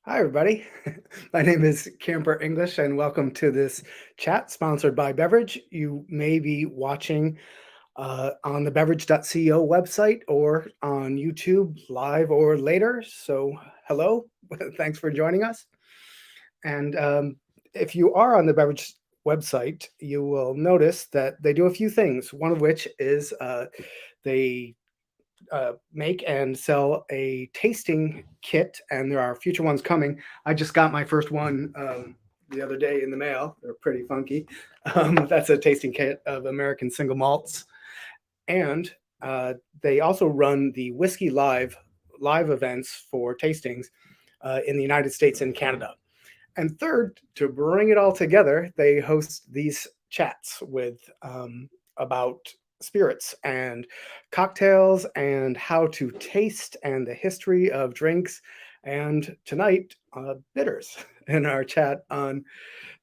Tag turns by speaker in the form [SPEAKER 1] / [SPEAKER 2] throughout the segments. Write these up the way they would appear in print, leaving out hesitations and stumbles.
[SPEAKER 1] Hi, everybody. My name is Camper English, and welcome to this chat sponsored by Beverage. You may be watching on the beverage.co website or on YouTube live or later. So, hello. Thanks for joining us. And if you are on the Beverage website, you will notice that they do a few things, one of which is they make and sell a tasting kit, and there are future ones coming. I just got my first one the other day in the mail. They're pretty funky. That's a tasting kit of American single malts, and they also run the Whiskey live events for tastings in the United States and Canada. And third, to bring it all together, they host these chats with about spirits and cocktails and how to taste and the history of drinks. And tonight, bitters in our chat on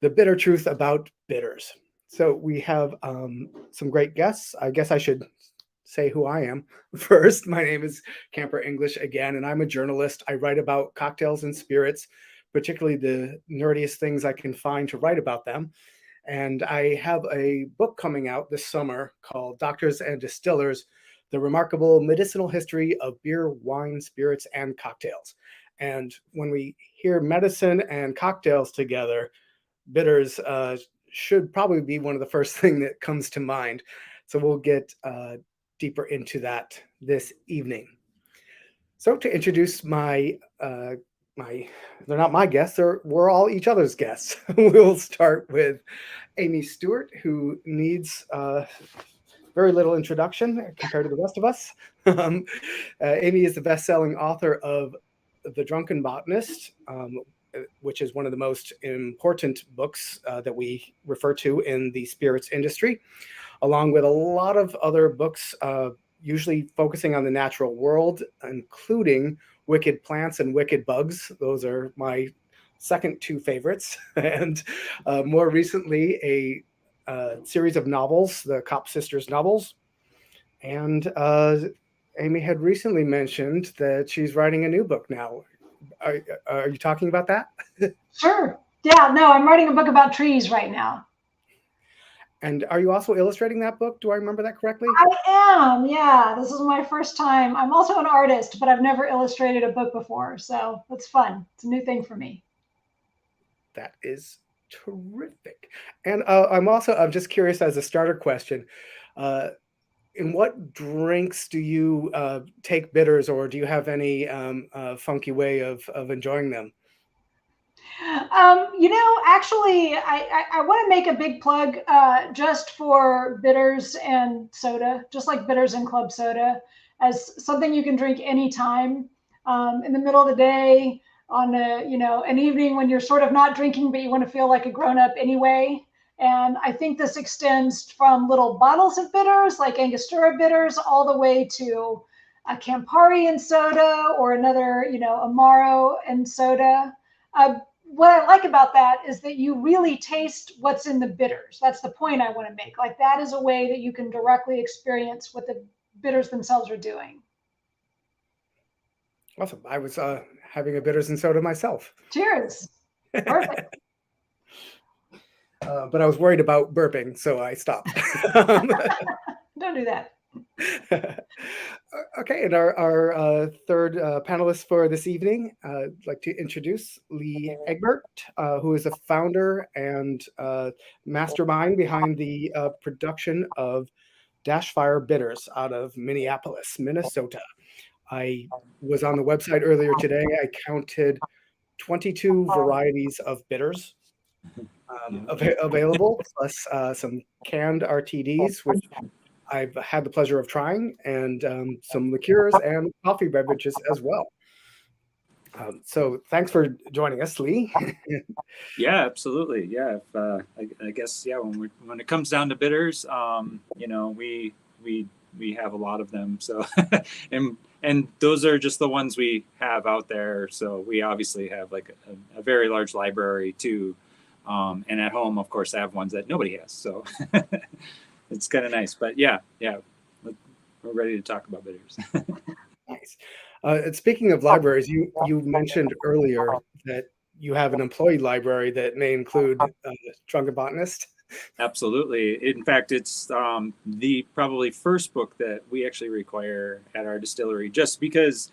[SPEAKER 1] the bitter truth about bitters. So we have some great guests. I guess I should say who I am first. My name is Camper English again, and I'm a journalist. I write about cocktails and spirits, particularly the nerdiest things I can find to write about them. And I have a book coming out this summer called Doctors and Distillers: The Remarkable Medicinal History of Beer, Wine, Spirits, and Cocktails. And when we hear medicine and cocktails together, bitters should probably be one of the first thing that comes to mind. So we'll get deeper into that this evening. So to introduce they're not my guests, we're all each other's guests. We'll start with Amy Stewart, who needs very little introduction compared to the rest of us. Amy is the best-selling author of The Drunken Botanist, which is one of the most important books that we refer to in the spirits industry, along with a lot of other books, usually focusing on the natural world, including Wicked Plants and Wicked Bugs. Those are my second two favorites. And more recently, a series of novels, the Kopp sisters novels. And Amy had recently mentioned that she's writing a new book now. Are you talking about that?
[SPEAKER 2] Sure. Yeah, no, I'm writing a book about trees right now.
[SPEAKER 1] And are you also illustrating that book? Do I remember that correctly?
[SPEAKER 2] I am, yeah. This is my first time. I'm also an artist, but I've never illustrated a book before. So it's fun. It's a new thing for me.
[SPEAKER 1] That is terrific. And I'm just curious as a starter question. In what drinks do you take bitters, or do you have any funky way of enjoying them?
[SPEAKER 2] Actually, I want to make a big plug just for bitters and soda, just like bitters and club soda, as something you can drink anytime, in the middle of the day, on an evening when you're sort of not drinking, but you want to feel like a grown up anyway. And I think this extends from little bottles of bitters like Angostura bitters all the way to a Campari and soda or another, Amaro and soda. What I like about that is that you really taste what's in the bitters. That's the point I want to make. Like that is a way that you can directly experience what the bitters themselves are doing.
[SPEAKER 1] Awesome. I was having a bitters and soda myself.
[SPEAKER 2] Cheers. Perfect.
[SPEAKER 1] But I was worried about burping, so I stopped.
[SPEAKER 2] Don't do that.
[SPEAKER 1] Okay, and our third panelist for this evening, I'd like to introduce Lee Egbert, who is a founder and mastermind behind the production of DASHFIRE Bitters out of Minneapolis, Minnesota. I was on the website earlier today. I counted 22 varieties of bitters available, plus some canned RTDs, which I've had the pleasure of trying, and some liqueurs and coffee beverages as well. So thanks for joining us, Lee.
[SPEAKER 3] Yeah, absolutely. Yeah, I guess when it comes down to bitters, we have a lot of them. So and those are just the ones we have out there. So we obviously have like a very large library too. And at home, of course, I have ones that nobody has. So it's kind of nice. But yeah, we're ready to talk about bitters.
[SPEAKER 1] Nice. Speaking of libraries, you mentioned earlier that you have an employee library that may include Drunken Botanist.
[SPEAKER 3] Absolutely. In fact, it's the probably first book that we actually require at our distillery, just because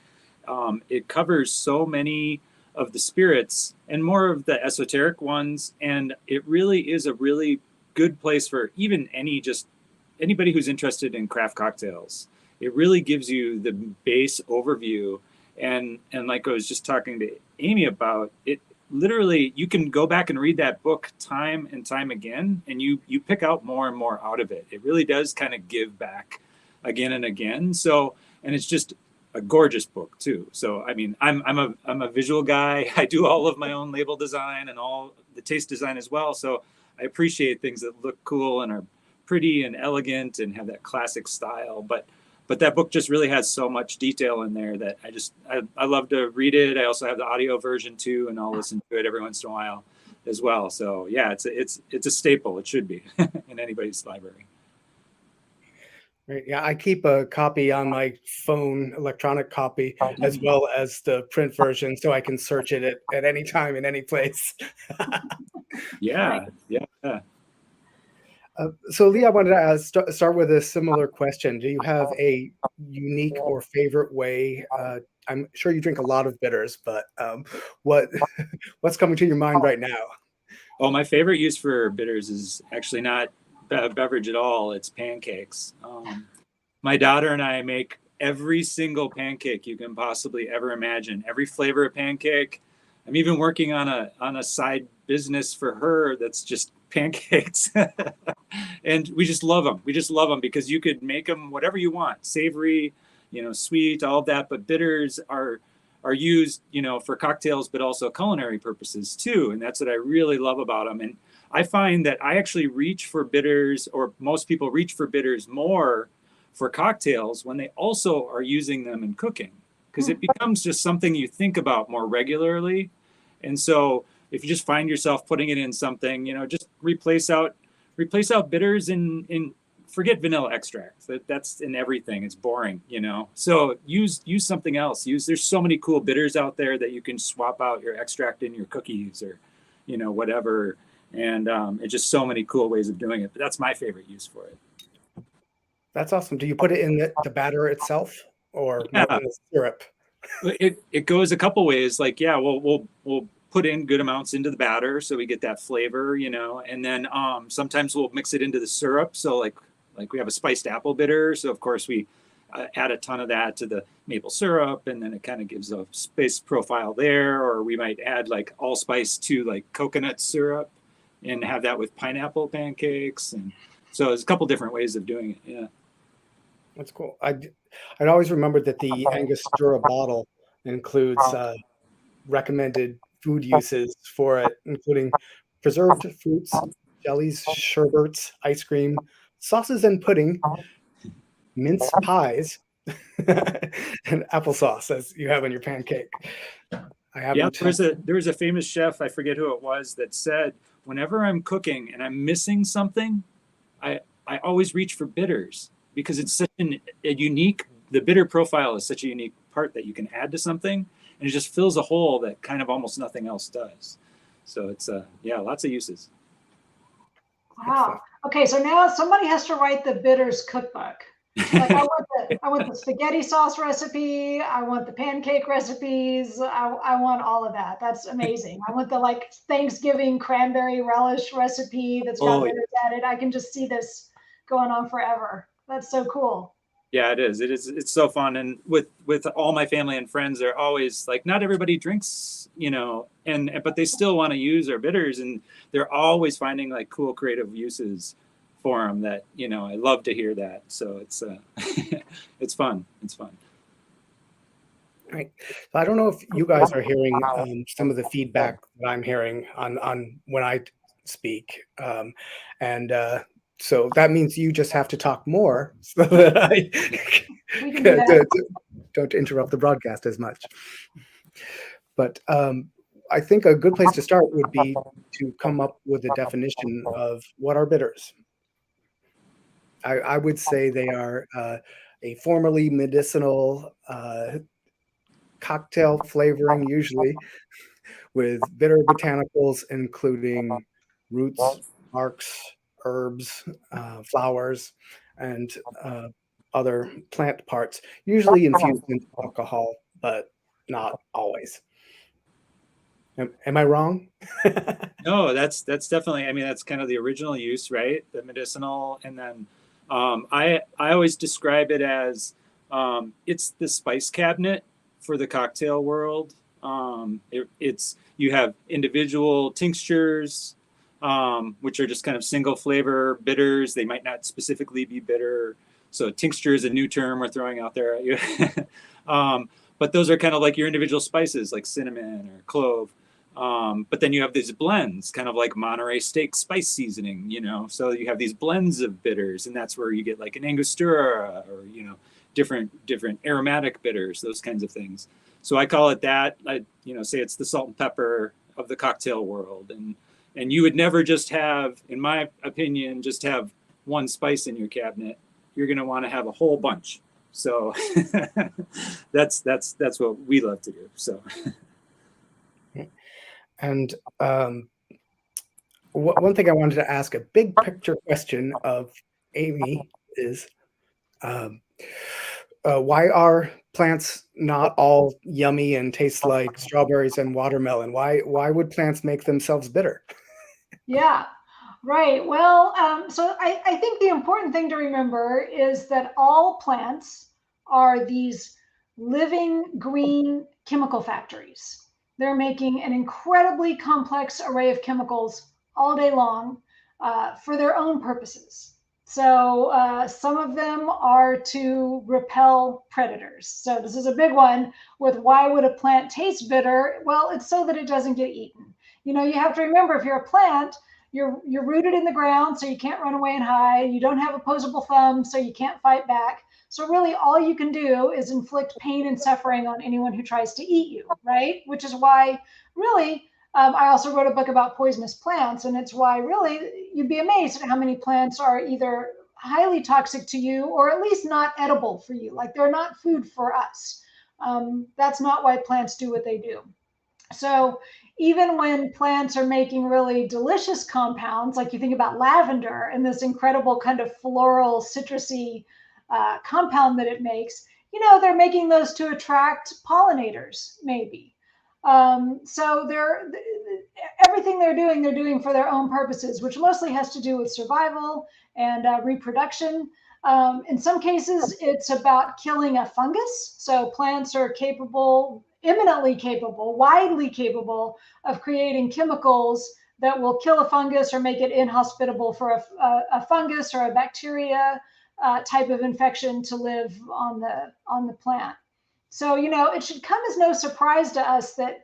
[SPEAKER 3] it covers so many of the spirits and more of the esoteric ones. And it really is a really good place for even anybody who's interested in craft cocktails. It really gives you the base overview. And like I was just talking to Amy about, it literally, you can go back and read that book time and time again, and you pick out more and more out of it. It really does kind of give back again and again. So, and it's just a gorgeous book too. So, I mean, I'm a visual guy. I do all of my own label design and all the taste design as well. So I appreciate things that look cool and are pretty and elegant and have that classic style. But that book just really has so much detail in there that I love to read it. I also have the audio version too, and I'll listen to it every once in a while as well. So yeah, it's a staple. It should be in anybody's library.
[SPEAKER 1] Right. Yeah, I keep a copy on my phone, electronic copy, as well as the print version, so I can search it at any time in any place.
[SPEAKER 3] Yeah.
[SPEAKER 1] So Lee, I wanted to start with a similar question. Do you have a unique or favorite way? I'm sure you drink a lot of bitters, but what's coming to your mind right now?
[SPEAKER 3] Oh, my favorite use for bitters is actually not a beverage at all. It's pancakes. My daughter and I make every single pancake you can possibly ever imagine. Every flavor of pancake. I'm even working on a side business for her that's just pancakes. And we just love them. We just love them because you could make them whatever you want, savory, sweet, all of that. But bitters are used, for cocktails, but also culinary purposes too. And that's what I really love about them. And I find that I actually reach for bitters, or most people reach for bitters more for cocktails when they also are using them in cooking, because it becomes just something you think about more regularly. And so if you just find yourself putting it in something, just replace out bitters in forget vanilla extract. That's in everything. It's boring, So use something else. There's so many cool bitters out there that you can swap out your extract in your cookies or, whatever. And it's just so many cool ways of doing it. But that's my favorite use for it.
[SPEAKER 1] That's awesome. Do you put it in the batter itself, or more in the syrup?
[SPEAKER 3] It goes a couple ways. Like, yeah, we'll put in good amounts into the batter so we get that flavor, and then sometimes we'll mix it into the syrup. So like we have a spiced apple bitter. So of course we add a ton of that to the maple syrup, and then it kind of gives a spice profile there. Or we might add like allspice to like coconut syrup and have that with pineapple pancakes. And so there's a couple different ways of doing it. Yeah.
[SPEAKER 1] That's cool. I'd always remembered that the Angostura bottle includes recommended food uses for it, including preserved fruits, jellies, sherbets, ice cream, sauces and pudding, mince pies, and applesauce, as you have in your pancake.
[SPEAKER 3] There was a famous chef, I forget who it was, that said, whenever I'm cooking and I'm missing something, I always reach for bitters, because it's such a unique, the bitter profile is such a unique part that you can add to something, and it just fills a hole that kind of almost nothing else does. So it's lots of uses.
[SPEAKER 2] Wow. Okay, so now somebody has to write the bitters cookbook. Like I want the spaghetti sauce recipe. I want the pancake recipes. I want all of that. That's amazing. I want the Thanksgiving cranberry relish recipe that's got bitters added. I can just see this going on forever. That's so cool.
[SPEAKER 3] Yeah, it is. It's so fun. And with all my family and friends, they're always like, not everybody drinks, but they still want to use our bitters, and they're always finding like cool creative uses for them that, I love to hear that. So it's it's fun. It's fun.
[SPEAKER 1] Right. So I don't know if you guys are hearing some of the feedback that I'm hearing on when I speak. So that means you just have to talk more so that I don't interrupt the broadcast as much. But I think a good place to start would be to come up with a definition of what are bitters. I would say they are a formerly medicinal cocktail flavoring, usually, with bitter botanicals, including roots, barks, herbs, flowers, and other plant parts, usually infused into alcohol, but not always. Am I wrong?
[SPEAKER 3] No, that's definitely. I mean, that's kind of the original use, right? The medicinal, and then I always describe it as it's the spice cabinet for the cocktail world. It's you have individual tinctures, which are just kind of single flavor bitters. They might not specifically be bitter. So tincture is a new term we're throwing out there at you. But those are kind of like your individual spices, like cinnamon or clove. But then you have these blends, kind of like Monterey steak spice seasoning, you know. So you have these blends of bitters, and that's where you get like an Angostura or, you know, different aromatic bitters, those kinds of things. So I call it that. I, you know, say it's the salt and pepper of the cocktail world, and you would never just have, in my opinion, just have one spice in your cabinet. You're going to want to have a whole bunch. So that's what we love to do. So.
[SPEAKER 1] And one thing I wanted to ask, a big picture question of Amy, is why are plants not all yummy and taste like strawberries and watermelon? Why would plants make themselves bitter?
[SPEAKER 2] Yeah, right. Well, so I think the important thing to remember is that all plants are these living green chemical factories. They're making an incredibly complex array of chemicals all day long for their own purposes. So some of them are to repel predators. So this is a big one with why would a plant taste bitter? Well, it's so that it doesn't get eaten. You know, you have to remember, if you're a plant, you're rooted in the ground, so you can't run away and hide. You don't have opposable thumbs, so you can't fight back. So really all you can do is inflict pain and suffering on anyone who tries to eat you, right? Which is why really, I also wrote a book about poisonous plants, and it's why really you'd be amazed at how many plants are either highly toxic to you or at least not edible for you. Like, they're not food for us. That's not why plants do what they do. So even when plants are making really delicious compounds, like you think about lavender and this incredible kind of floral citrusy compound that it makes, you know, they're making those to attract pollinators, maybe. So everything they're doing for their own purposes, which mostly has to do with survival and reproduction. In some cases, it's about killing a fungus. So plants are capable, eminently capable, widely capable of creating chemicals that will kill a fungus or make it inhospitable for a fungus or a bacteria type of infection to live on the plant. So, you know, it should come as no surprise to us that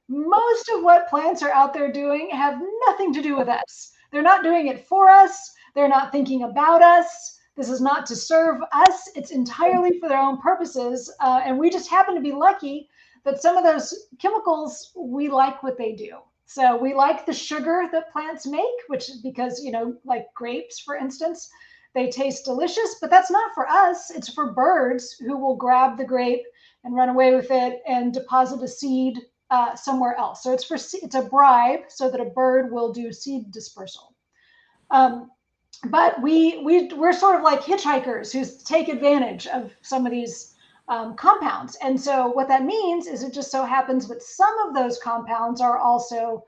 [SPEAKER 2] most of what plants are out there doing have nothing to do with us. They're not doing it for us. They're not thinking about us. This is not to serve us. It's entirely for their own purposes. And we just happen to be lucky that some of those chemicals, we like what they do. So we like the sugar that plants make, which is because, you know, like grapes, for instance, they taste delicious, but that's not for us. It's for birds who will grab the grape and run away with it and deposit a seed somewhere else. So it's a bribe so that a bird will do seed dispersal. But we're sort of like hitchhikers who take advantage of some of these compounds. And so what that means is it just so happens that some of those compounds are also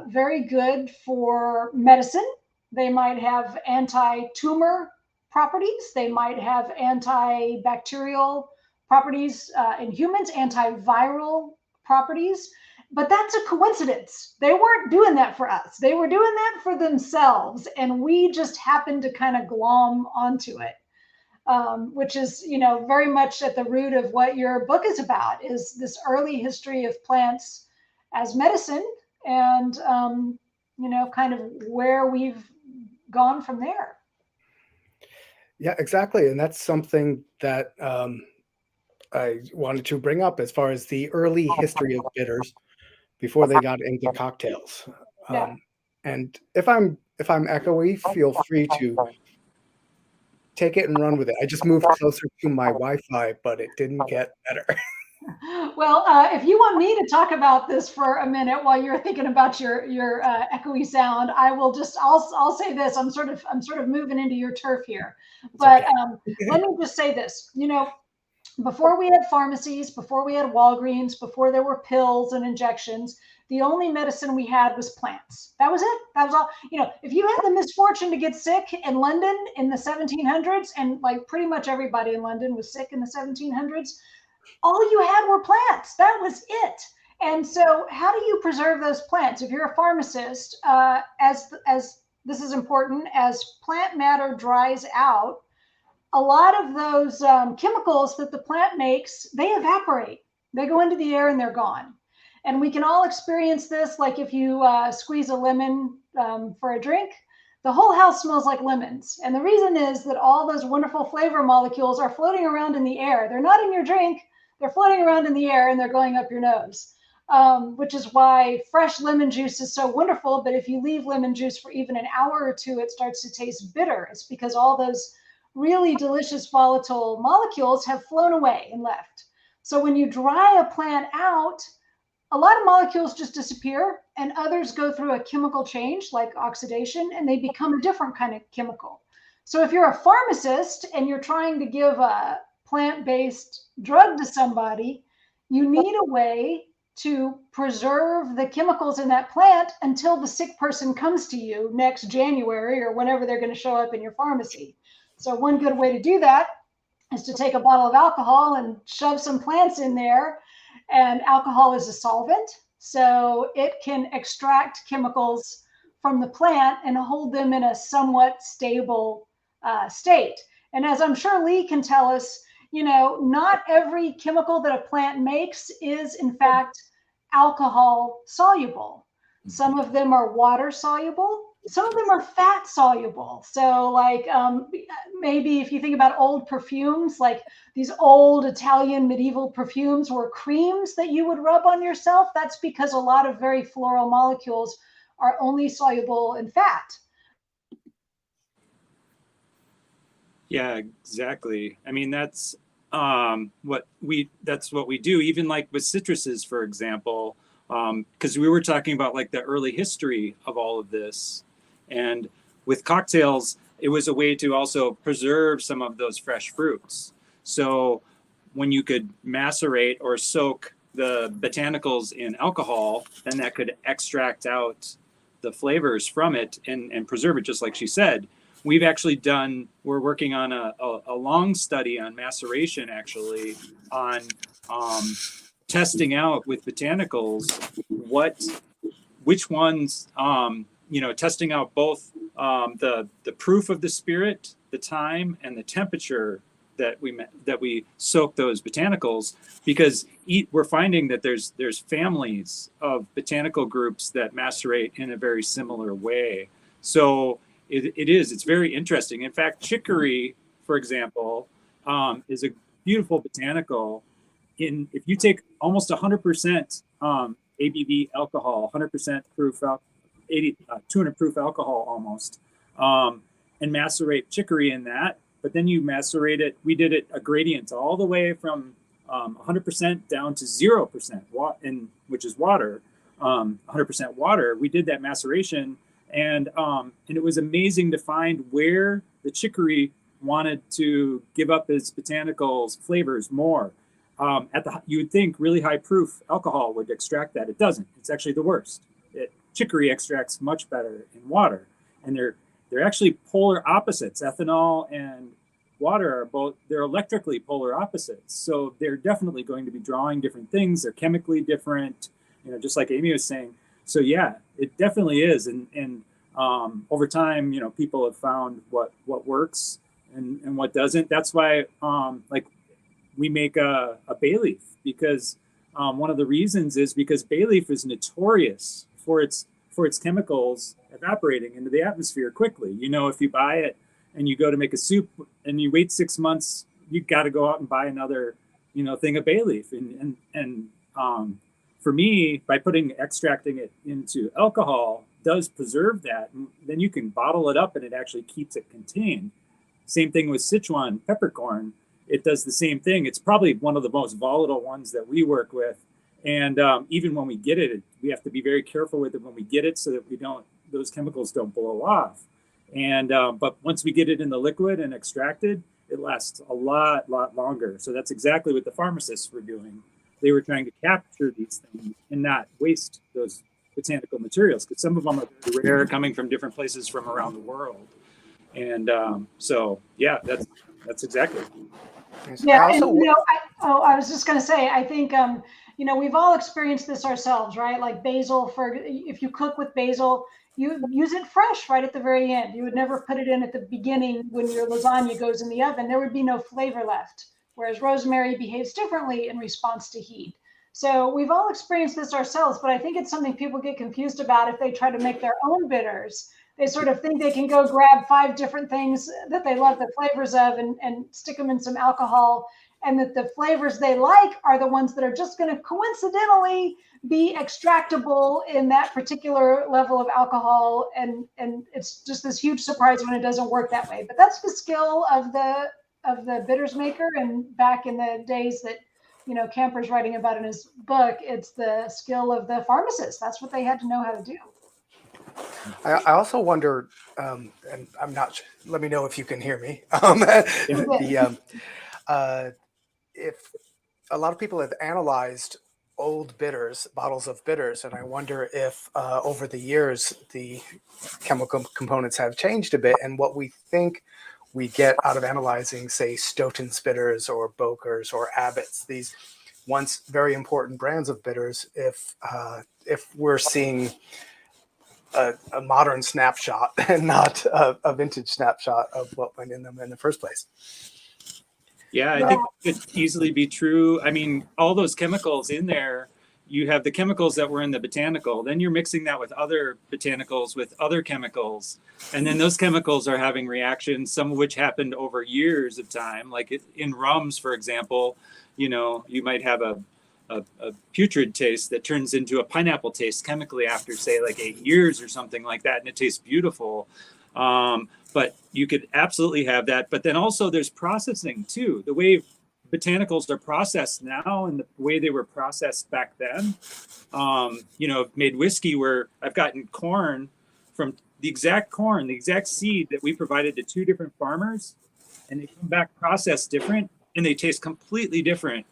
[SPEAKER 2] very good for medicine. They might have anti-tumor properties. They might have antibacterial properties in humans, antiviral properties. But that's a coincidence. They weren't doing that for us. They were doing that for themselves. And we just happened to kind of glom onto it, which is, you know, very much at the root of what your book is about, is this early history of plants as medicine and, you know, kind of where we've gone from there.
[SPEAKER 1] Yeah, exactly. And that's something that I wanted to bring up as far as the early history of bitters before they got into cocktails.
[SPEAKER 2] Yeah.
[SPEAKER 1] And if I'm echoey, feel free to take it and run with it. I just moved closer to my Wi-Fi, but it didn't get better.
[SPEAKER 2] Well, if you want me to talk about this for a minute while you're thinking about your echoey sound, I will just I'll say this. I'm sort of moving into your turf here,
[SPEAKER 1] It's
[SPEAKER 2] but
[SPEAKER 1] okay.
[SPEAKER 2] let me just say this. You know, before we had pharmacies, before we had Walgreens, before there were pills and injections, the only medicine we had was plants. That was it. That was all. You know, if you had the misfortune to get sick in London in the 1700s, and like pretty much everybody in London was sick in the 1700s, all you had were plants. That was it. And so, how do you preserve those plants? If you're a pharmacist, as this is important, as plant matter dries out, a lot of those chemicals that the plant makes, they evaporate. They go into the air and they're gone. And we can all experience this, like if you squeeze a lemon for a drink, the whole house smells like lemons. And the reason is that all those wonderful flavor molecules are floating around in the air. They're not in your drink, they're floating around in the air and they're going up your nose. Which is why fresh lemon juice is so wonderful. But if you leave lemon juice for even an hour or two, it starts to taste bitter. It's because all those really delicious volatile molecules have flown away and left. So when you dry a plant out, a lot of molecules just disappear and others go through a chemical change like oxidation and they become a different kind of chemical. So if you're a pharmacist and you're trying to give a plant-based drug to somebody, you need a way to preserve the chemicals in that plant until the sick person comes to you next January or whenever they're going to show up in your pharmacy. So one good way to do that is to take a bottle of alcohol and shove some plants in there. And alcohol is a solvent, so it can extract chemicals from the plant and hold them in a somewhat stable state. And as I'm sure Lee can tell us, you know, not every chemical that a plant makes is in fact alcohol soluble. Some of them are water soluble. Some of them are fat soluble. So like maybe if you think about old perfumes, like these old Italian medieval perfumes were creams that you would rub on yourself. That's because a lot of very floral molecules are only soluble in fat.
[SPEAKER 3] Yeah, exactly. I mean, that's what we do, even like with citruses, for example, because we were talking about like the early history of all of this. And with cocktails, it was a way to also preserve some of those fresh fruits. So when you could macerate or soak the botanicals in alcohol, then that could extract out the flavors from it and preserve it, just like she said. We've actually we're working on a long study on maceration, actually, on testing out with botanicals which ones, testing out both the proof of the spirit, the time, and the temperature that we soak those botanicals, because we're finding that there's families of botanical groups that macerate in a very similar way. So it's very interesting. In fact, chicory, for example, is a beautiful botanical. If you take almost 100% ABV alcohol, 100% proof, 200 proof alcohol almost, and macerate chicory in that, but then you macerate it. We did it a gradient all the way from 100% down to 0%, which is water, 100% water. We did that maceration. And it was amazing to find where the chicory wanted to give up its botanicals flavors more. You would think really high proof alcohol would extract that. It doesn't. It's actually the worst. Chicory extracts much better in water, and they're actually polar opposites. Ethanol and water they're electrically polar opposites. So they're definitely going to be drawing different things. They're chemically different, just like Amy was saying. So yeah, it definitely is, and over time, people have found what works and what doesn't. That's why, like, we make a bay leaf, because one of the reasons is because bay leaf is notorious for its chemicals evaporating into the atmosphere quickly. If you buy it and you go to make a soup and you wait 6 months, you got to go out and buy another, thing of bay leaf, and for me, by extracting it into alcohol does preserve that. And then you can bottle it up and it actually keeps it contained. Same thing with Sichuan peppercorn. it does the same thing. It's probably one of the most volatile ones that we work with. And even when we get it, we have to be very careful with it when we get it so that those chemicals don't blow off. And but once we get it in the liquid and extracted, it lasts a lot longer. So that's exactly what the pharmacists were doing. They were trying to capture these things and not waste those botanical materials, because some of them are very rare, coming from different places from around the world. And so, yeah, that's exactly.
[SPEAKER 2] Yeah, and I was just going to say, I think we've all experienced this ourselves, right? Like basil, if you cook with basil, you use it fresh right at the very end. You would never put it in at the beginning when your lasagna goes in the oven. There would be no flavor left. Whereas rosemary behaves differently in response to heat. So we've all experienced this ourselves, but I think it's something people get confused about if they try to make their own bitters. They sort of think they can go grab 5 different things that they love the flavors of and stick them in some alcohol, and that the flavors they like are the ones that are just going to coincidentally be extractable in that particular level of alcohol. And it's just this huge surprise when it doesn't work that way. But that's the skill of the bitters maker. And back in the days that Camper's writing about in his book, it's the skill of the pharmacist. That's what they had to know how to do.
[SPEAKER 1] I also wonder, and I'm not sure, let me know if you can hear me. If a lot of people have analyzed old bitters, bottles of bitters, and I wonder if over the years the chemical components have changed a bit, and what we think we get out of analyzing, say, Stoughton's bitters or Boker's or Abbott's, these once very important brands of bitters, if we're seeing a modern snapshot and not a vintage snapshot of what went in them in the first place.
[SPEAKER 3] Yeah, I think it could easily be true. I mean, all those chemicals in there, you have the chemicals that were in the botanical, then you're mixing that with other botanicals, with other chemicals. And then those chemicals are having reactions, some of which happened over years of time. Like in rums, for example, you might have a putrid taste that turns into a pineapple taste chemically after, say, like 8 years or something like that, and it tastes beautiful. But you could absolutely have that. But then also there's processing too. The way botanicals are processed now and the way they were processed back then. I've made whiskey where I've gotten corn from the exact seed that we provided to 2 different farmers, and they come back processed different and they taste completely different.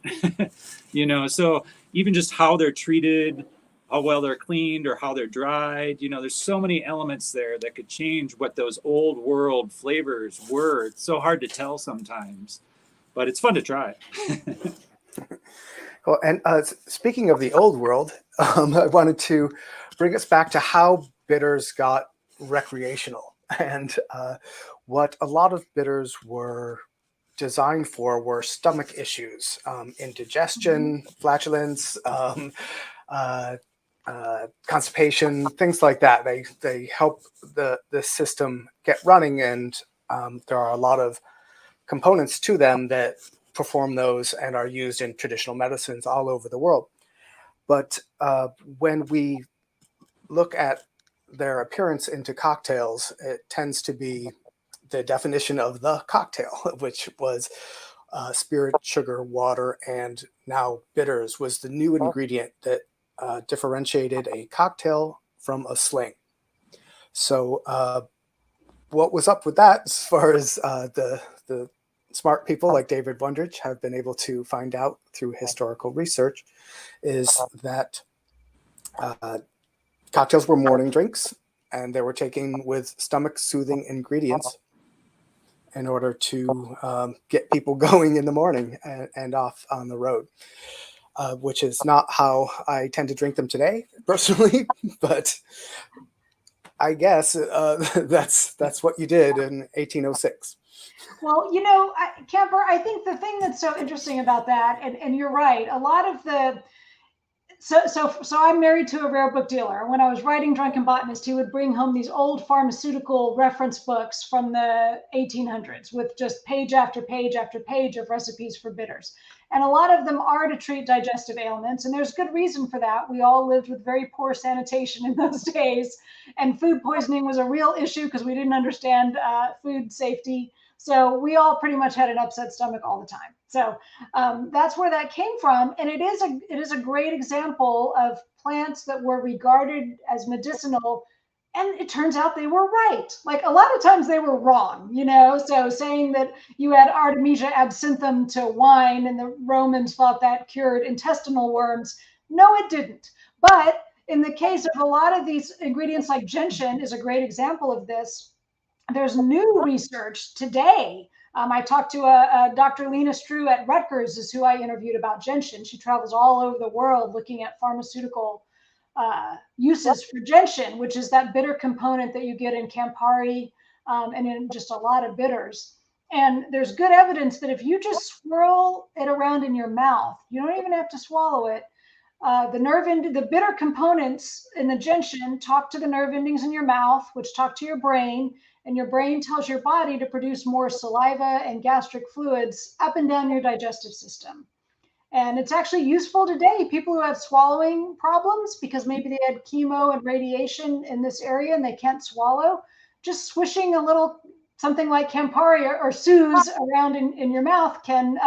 [SPEAKER 3] So even just how they're treated, how well they're cleaned, or how they're dried, there's so many elements there that could change what those old world flavors were. It's so hard to tell sometimes, but it's fun to try.
[SPEAKER 1] Well, and speaking of the old world, I wanted to bring us back to how bitters got recreational, and what a lot of bitters were designed for were stomach issues, indigestion, flatulence, constipation, things like that. They help the system get running, and there are a lot of components to them that perform those and are used in traditional medicines all over the world. But when we look at their appearance into cocktails, it tends to be the definition of the cocktail, which was spirit, sugar, water, and now bitters was the new ingredient that differentiated a cocktail from a sling. So what was up with that, as far as the smart people like David Wondrich have been able to find out through historical research, is that cocktails were morning drinks, and they were taken with stomach-soothing ingredients in order to get people going in the morning and off on the road, which is not how I tend to drink them today, personally, but I guess that's what you did in 1806.
[SPEAKER 2] Well, Camper, I think the thing that's so interesting about that, and you're right, a lot of the So I'm married to a rare book dealer. When I was writing Drunken Botanist, he would bring home these old pharmaceutical reference books from the 1800s with just page after page after page of recipes for bitters. And a lot of them are to treat digestive ailments. And there's good reason for that. We all lived with very poor sanitation in those days. And food poisoning was a real issue because we didn't understand food safety. So we all pretty much had an upset stomach all the time. So that's where that came from. And it is a great example of plants that were regarded as medicinal. And it turns out they were right. Like a lot of times they were wrong, you know? So saying that you add Artemisia absinthium to wine and the Romans thought that cured intestinal worms. No, it didn't. But in the case of a lot of these ingredients like gentian is a great example of this. There's new research today. I talked to a Dr. Lena Strew at Rutgers is who I interviewed about gentian. She travels all over the world looking at pharmaceutical uses for gentian, which is that bitter component that you get in Campari and in just a lot of bitters. And there's good evidence that if you just swirl it around in your mouth, you don't even have to swallow it. The bitter components in the gentian talk to the nerve endings in your mouth, which talk to your brain, and your brain tells your body to produce more saliva and gastric fluids up and down your digestive system. And it's actually useful today. People who have swallowing problems because maybe they had chemo and radiation in this area and they can't swallow, just swishing a little something like Campari or Suze around in your mouth can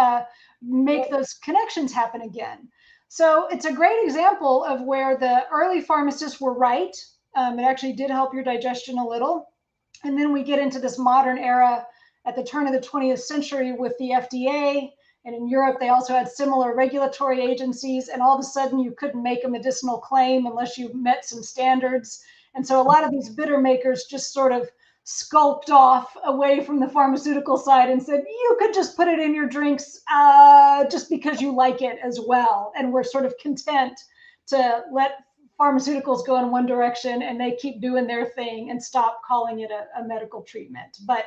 [SPEAKER 2] make those connections happen again. So it's a great example of where the early pharmacists were right. It actually did help your digestion a little. And then we get into this modern era at the turn of the 20th century with the FDA. And in Europe, they also had similar regulatory agencies. And all of a sudden, you couldn't make a medicinal claim unless you met some standards. And so a lot of these bitter makers just sort of skulked off away from the pharmaceutical side and said, you could just put it in your drinks just because you like it as well. And we're sort of content to let pharmaceuticals go in one direction and they keep doing their thing and stop calling it a medical treatment. But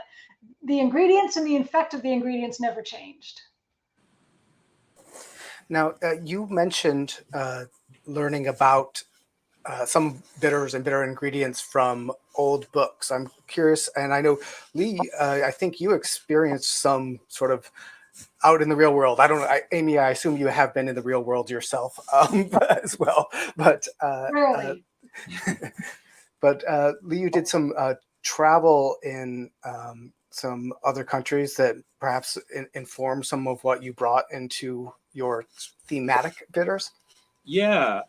[SPEAKER 2] the ingredients and the effect of the ingredients never changed.
[SPEAKER 1] Now, you mentioned learning about some bitters and bitter ingredients from old books. I'm curious, and I know, Lee, I think you experienced some sort of out in the real world. I don't know, Amy, I assume you have been in the real world yourself as well. But
[SPEAKER 2] Really?
[SPEAKER 1] Lee, you did some travel in some other countries that perhaps inform some of what you brought into your thematic bitters.
[SPEAKER 3] Yeah.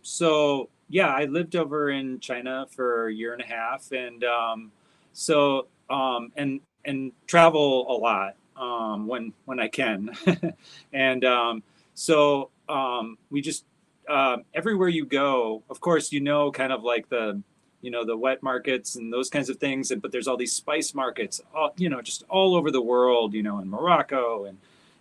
[SPEAKER 3] So yeah, I lived over in China for a year and a half, and and travel a lot when I can, and we just everywhere you go, of course, kind of like the the wet markets and those kinds of things, but there's all these spice markets, just all over the world, in Morocco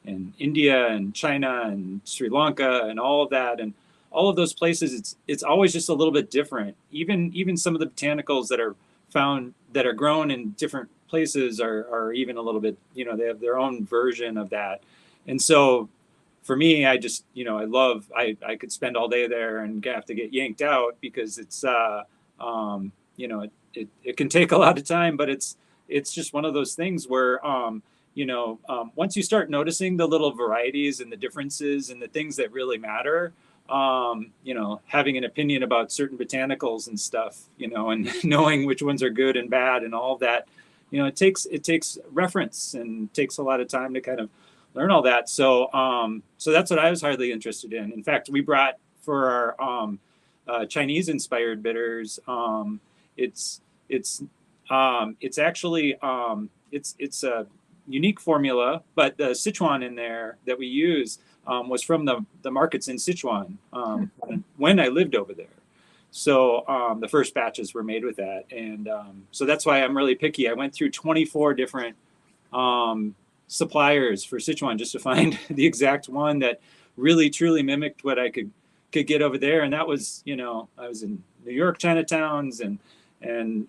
[SPEAKER 3] and India and China and Sri Lanka and all of that, and all of those places, it's always just a little bit different. Even some of the botanicals that are found that are grown in different places are even a little bit, they have their own version of that. And so for me, I just, I could spend all day there and have to get yanked out because it's it can take a lot of time, but it's just one of those things where once you start noticing the little varieties and the differences and the things that really matter, having an opinion about certain botanicals and stuff, and knowing which ones are good and bad and all of that, it takes reference and takes a lot of time to kind of learn all that. So that's what I was hardly interested in. In fact, we brought for our Chinese inspired bitters, it's actually it's a unique formula, but the Sichuan in there that we use was from the markets in Sichuan when I lived over there. So the first batches were made with that. And so that's why I'm really picky. I went through 24 different suppliers for Sichuan just to find the exact one that really truly mimicked what I could get over there. And that was, I was in New York Chinatowns and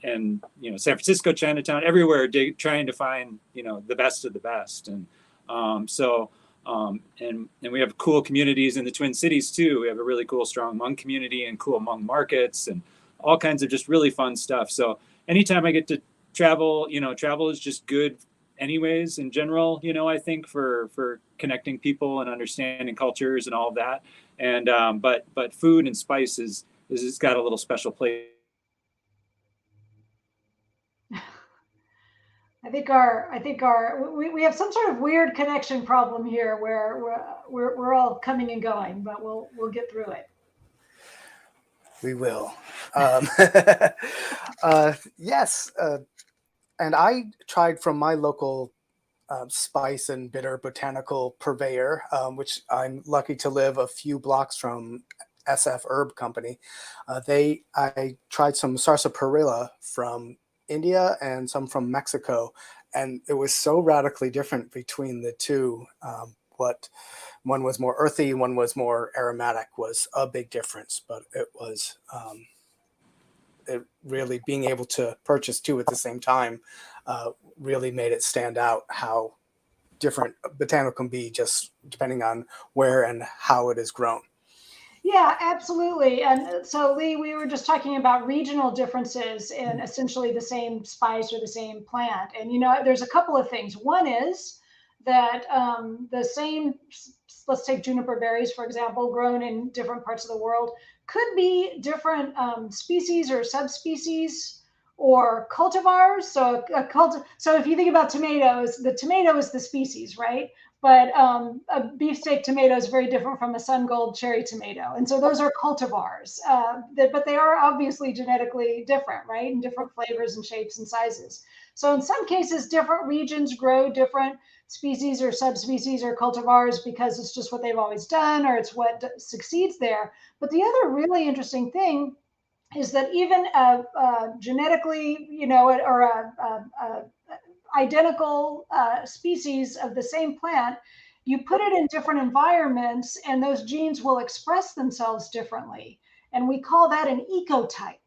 [SPEAKER 3] San Francisco Chinatown, everywhere trying to find, the best of the best. And and we have cool communities in the Twin Cities too. We have a really cool, strong Hmong community and cool Hmong markets and all kinds of just really fun stuff. So anytime I get to travel, travel is just good anyways, in general, I think for connecting people and understanding cultures and all of that. And, but food and spice is it's got a little special place.
[SPEAKER 2] we have some sort of weird connection problem here where we're all coming and going, but we'll get through it.
[SPEAKER 1] We will. Yes. And I tried from my local spice and bitter botanical purveyor, which I'm lucky to live a few blocks from SF Herb Company. I tried some sarsaparilla from India and some from Mexico, and it was so radically different between the two. What one was more earthy, one was more aromatic, was a big difference. But it was it really being able to purchase two at the same time really made it stand out how different botanical can be just depending on where and how it is grown.
[SPEAKER 2] Yeah, absolutely. And so, Lee, we were just talking about regional differences in essentially the same spice or the same plant. And, there's a couple of things. One is that the same, let's take juniper berries, for example, grown in different parts of the world, could be different species or subspecies or cultivars. So, so if you think about tomatoes, the tomato is the species, right? But a beefsteak tomato is very different from a sun gold cherry tomato. And so those are cultivars, but they are obviously genetically different, right? And different flavors and shapes and sizes. So in some cases, different regions grow different species or subspecies or cultivars because it's just what they've always done or it's what succeeds there. But the other really interesting thing is that even genetically, or a identical species of the same plant, you put it in different environments and those genes will express themselves differently. And we call that an ecotype.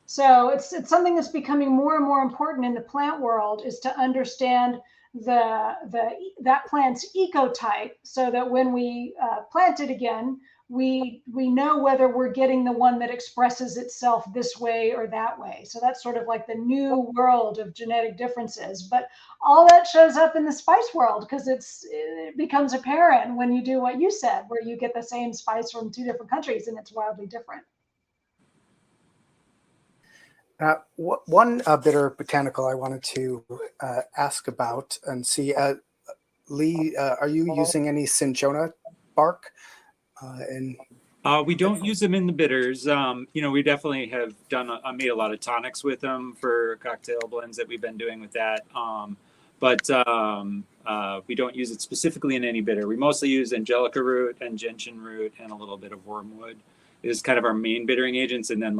[SPEAKER 2] So it's something that's becoming more and more important in the plant world, is to understand that plant's ecotype, so that when we plant it again, we know whether we're getting the one that expresses itself this way or that way. So that's sort of like the new world of genetic differences. But all that shows up in the spice world because it becomes apparent when you do what you said, where you get the same spice from two different countries and it's wildly different.
[SPEAKER 1] One bitter botanical I wanted to ask about and see, Lee, are you using any cinchona bark?
[SPEAKER 3] We don't use them in the bitters. We definitely have made a lot of tonics with them for cocktail blends that we've been doing with that. But we don't use it specifically in any bitter. We mostly use angelica root and gentian root and a little bit of wormwood is kind of our main bittering agents. And then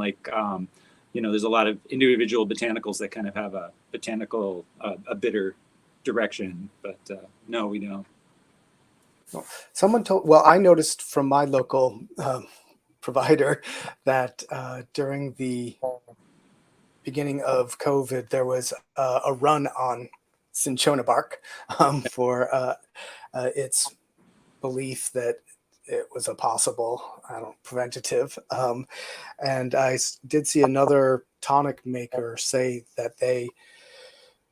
[SPEAKER 3] there's a lot of individual botanicals that kind of have a botanical, a bitter direction, but no, we don't.
[SPEAKER 1] I noticed from my local provider that during the beginning of COVID, there was a run on cinchona bark for its belief that it was a possible, preventative. And I did see another tonic maker say that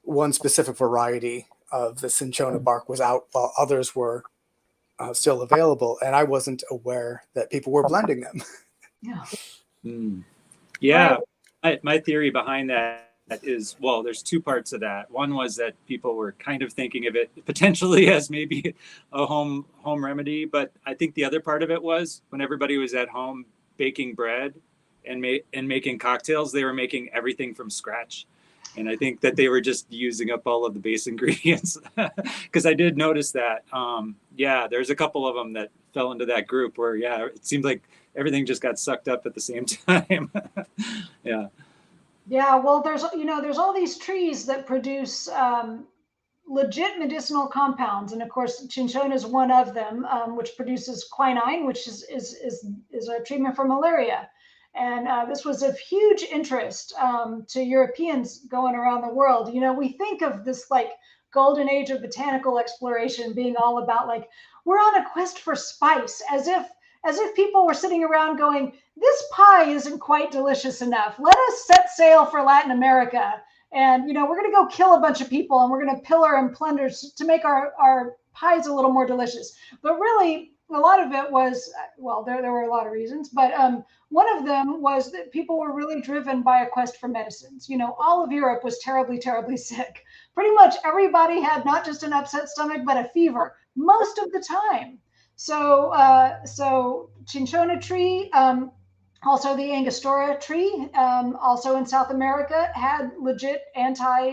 [SPEAKER 1] one specific variety of the cinchona bark was out while others were still available, and I wasn't aware that people were blending them.
[SPEAKER 2] Yeah.
[SPEAKER 3] Yeah. My theory behind that is, there's two parts of that. One was that people were kind of thinking of it potentially as maybe a home remedy, but I think the other part of it was when everybody was at home baking bread and making cocktails, they were making everything from scratch. And I think that they were just using up all of the base ingredients, because I did notice that. There's a couple of them that fell into that group where, it seemed like everything just got sucked up at the same time. Yeah.
[SPEAKER 2] Yeah. Well, there's all these trees that produce legit medicinal compounds. And of course, cinchona is one of them, which produces quinine, which is a treatment for malaria. And this was of huge interest to Europeans going around the world. We think of this golden age of botanical exploration being all about we're on a quest for spice, as if people were sitting around going, this pie isn't quite delicious enough. Let us set sail for Latin America. And, we're going to go kill a bunch of people and we're going to pillar and plunder to make our pies a little more delicious. But really, a lot of it was, well, there were a lot of reasons, but one of them was that people were really driven by a quest for medicines. You know, all of Europe was terribly, terribly sick. Pretty much everybody had not just an upset stomach, but a fever most of the time. So cinchona tree, also the Angostura tree, also in South America, had legit anti-fever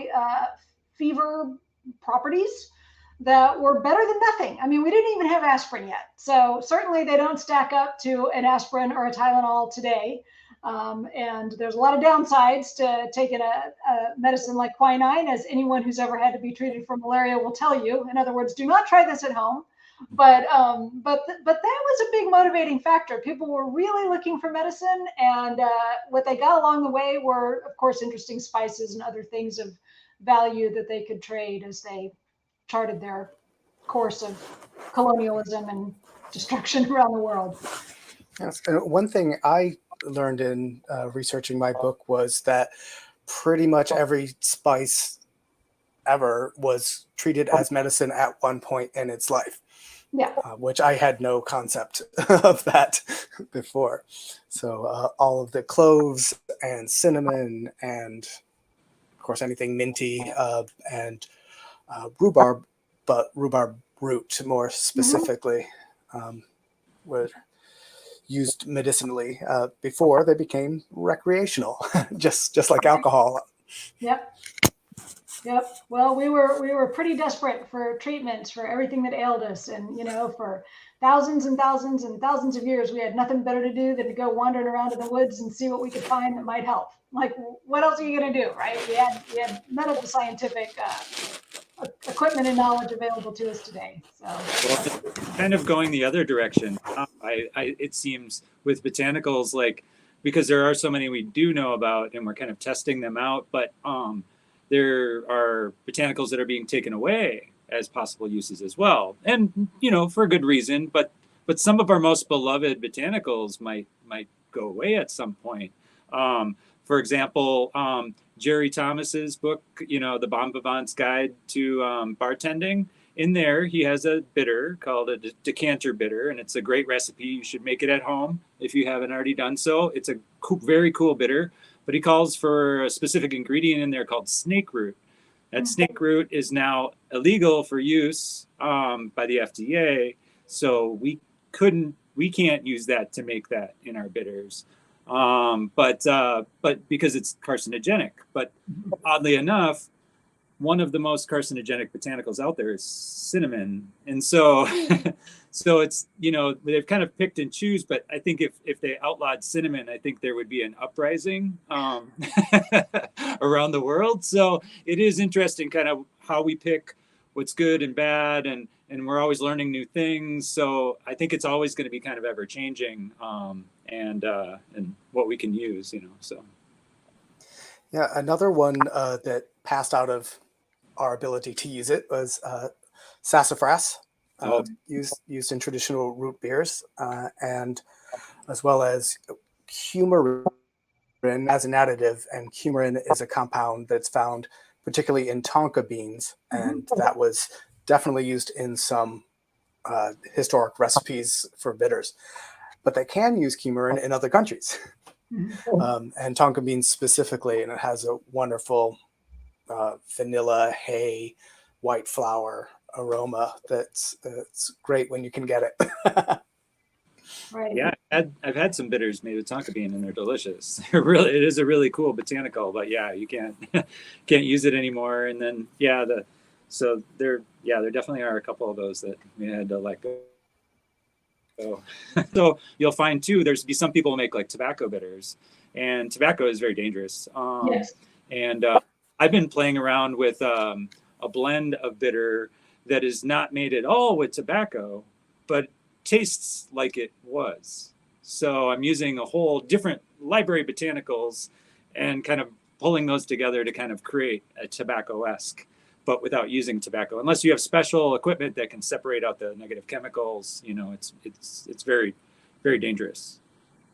[SPEAKER 2] properties that were better than nothing. I mean, we didn't even have aspirin yet. So certainly they don't stack up to an aspirin or a Tylenol today. And there's a lot of downsides to taking a medicine like quinine, as anyone who's ever had to be treated for malaria will tell you. In other words, do not try this at home. But that was a big motivating factor. People were really looking for medicine, and what they got along the way were, of course, interesting spices and other things of value that they could trade as they charted their course of colonialism and destruction around the world.
[SPEAKER 1] Yes. And one thing I learned in researching my book was that pretty much every spice ever was treated as medicine at one point in its life.
[SPEAKER 2] Yeah.
[SPEAKER 1] Which I had no concept of that before. So all of the cloves and cinnamon and, of course, anything minty and rhubarb, but rhubarb root more specifically, were used medicinally before they became recreational, just like alcohol.
[SPEAKER 2] Yep. Well, we were pretty desperate for treatments for everything that ailed us, and you know, for thousands and thousands and thousands of years, we had nothing better to do than to go wandering around in the woods and see what we could find that might help. Like, what else are you going to do, right? We had none of the scientific equipment and knowledge available to us today. So,
[SPEAKER 3] well, kind of going the other direction. It seems with botanicals, like, because there are so many we do know about, and we're kind of testing them out, but there are botanicals that are being taken away as possible uses as well, and you know, for good reason. But some of our most beloved botanicals might go away at some point. For example, Jerry Thomas's book, you know, The Bon Vivant's Guide to Bartending. In there, he has a bitter called a decanter bitter, and it's a great recipe. You should make it at home if you haven't already done so. It's a very cool bitter, but he calls for a specific ingredient in there called snake root. That snake root is now illegal for use by the FDA, so we can't use that to make that in our bitters. But because it's carcinogenic. But oddly enough, one of the most carcinogenic botanicals out there is cinnamon. And so so it's, you know, they've kind of picked and choose, but I think if they outlawed cinnamon, I think there would be an uprising around the world. So it is interesting kind of how we pick what's good and bad, and we're always learning new things. So I think it's always going to be kind of ever changing, and what we can use, you know. So
[SPEAKER 1] yeah, another one that passed out of our ability to use it was sassafras, used in traditional root beers, and as well as coumarin as an additive. And coumarin is a compound that's found particularly in tonka beans, and that was definitely used in some historic recipes for bitters. But they can use coumarin in other countries, and tonka beans specifically, and it has a wonderful vanilla, hay, white flower aroma that's great when you can get it.
[SPEAKER 2] right.
[SPEAKER 3] yeah, I've had some bitters made with tonka bean, and they're delicious. It is a really cool botanical, but yeah, you can't use it anymore. And then there definitely are a couple of those that we had to let go. So you'll find too, there's be some people make like tobacco bitters, and tobacco is very dangerous.
[SPEAKER 2] Yes.
[SPEAKER 3] And I've been playing around with a blend of bitter that is not made at all with tobacco, but tastes like it was. So I'm using a whole different library botanicals and kind of pulling those together to kind of create a tobacco-esque, but without using tobacco. Unless you have special equipment that can separate out the negative chemicals, you know, it's very, very dangerous.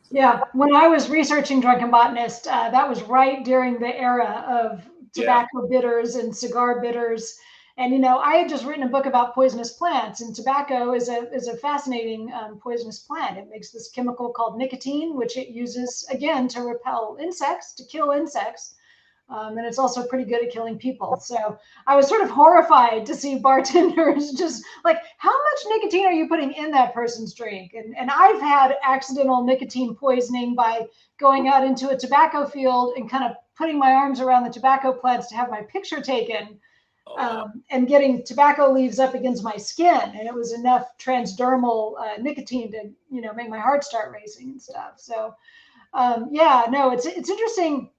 [SPEAKER 2] Yeah, when I was researching Drunken Botanist, that was right during the era of tobacco bitters and cigar bitters. And, you know, I had just written a book about poisonous plants, and tobacco is a fascinating poisonous plant. It makes this chemical called nicotine, which it uses, again, to repel insects, to kill insects. And it's also pretty good at killing people. So I was sort of horrified to see bartenders just like, how much nicotine are you putting in that person's drink? And I've had accidental nicotine poisoning by going out into a tobacco field and kind of putting my arms around the tobacco plants to have my picture taken. And getting tobacco leaves up against my skin, and it was enough transdermal nicotine to, you know, make my heart start racing and stuff. So, yeah, no, it's interesting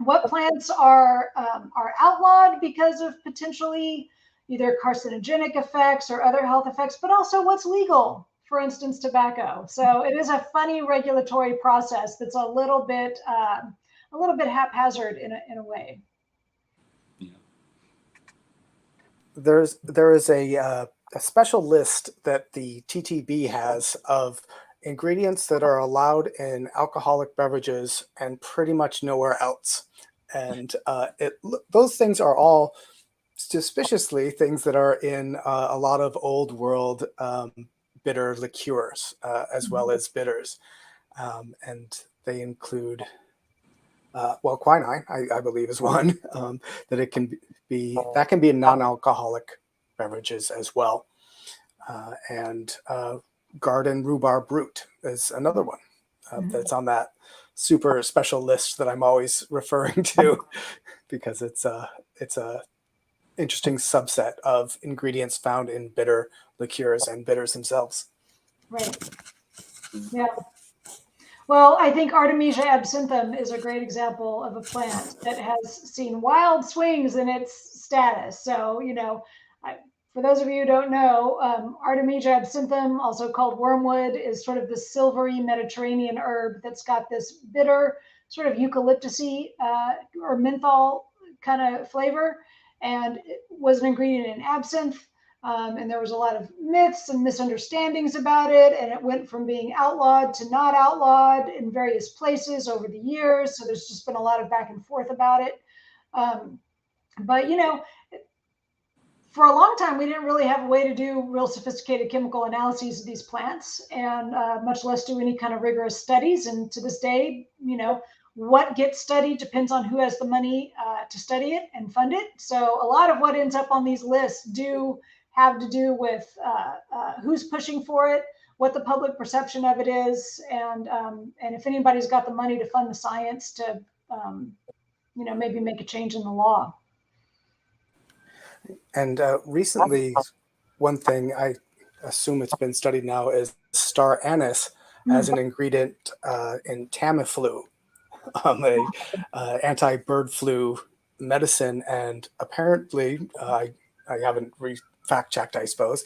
[SPEAKER 2] what plants are outlawed because of potentially either carcinogenic effects or other health effects, but also what's legal. For instance, tobacco. So it is a funny regulatory process that's a little bit haphazard in a way.
[SPEAKER 1] There is a special list that the TTB has of ingredients that are allowed in alcoholic beverages and pretty much nowhere else. And those things are all suspiciously things that are in a lot of old world bitter liqueurs, as well as bitters. And they include, well, quinine, I believe, is one that it can be, that can be in non-alcoholic beverages as well. And garden rhubarb root is another one that's on that super special list that I'm always referring to because it's a interesting subset of ingredients found in bitter liqueurs and bitters themselves.
[SPEAKER 2] Right. Yeah. Well, I think Artemisia absinthium is a great example of a plant that has seen wild swings in its status. So, you know, for those of you who don't know, Artemisia absinthium, also called wormwood, is sort of the silvery Mediterranean herb that's got this bitter, sort of eucalyptusy or menthol kind of flavor, and it was an ingredient in absinthe. And there was a lot of myths and misunderstandings about it, and it went from being outlawed to not outlawed in various places over the years. So there's just been a lot of back and forth about it. But, you know, for a long time, we didn't really have a way to do real sophisticated chemical analyses of these plants, and much less do any kind of rigorous studies. And to this day, you know, what gets studied depends on who has the money to study it and fund it. So a lot of what ends up on these lists do have to do with who's pushing for it, what the public perception of it is, and if anybody's got the money to fund the science to, you know, maybe make a change in the law.
[SPEAKER 1] And recently, one thing I assume it's been studied now is star anise as an ingredient in Tamiflu, a anti-bird flu medicine. And apparently, I haven't fact checked, I suppose.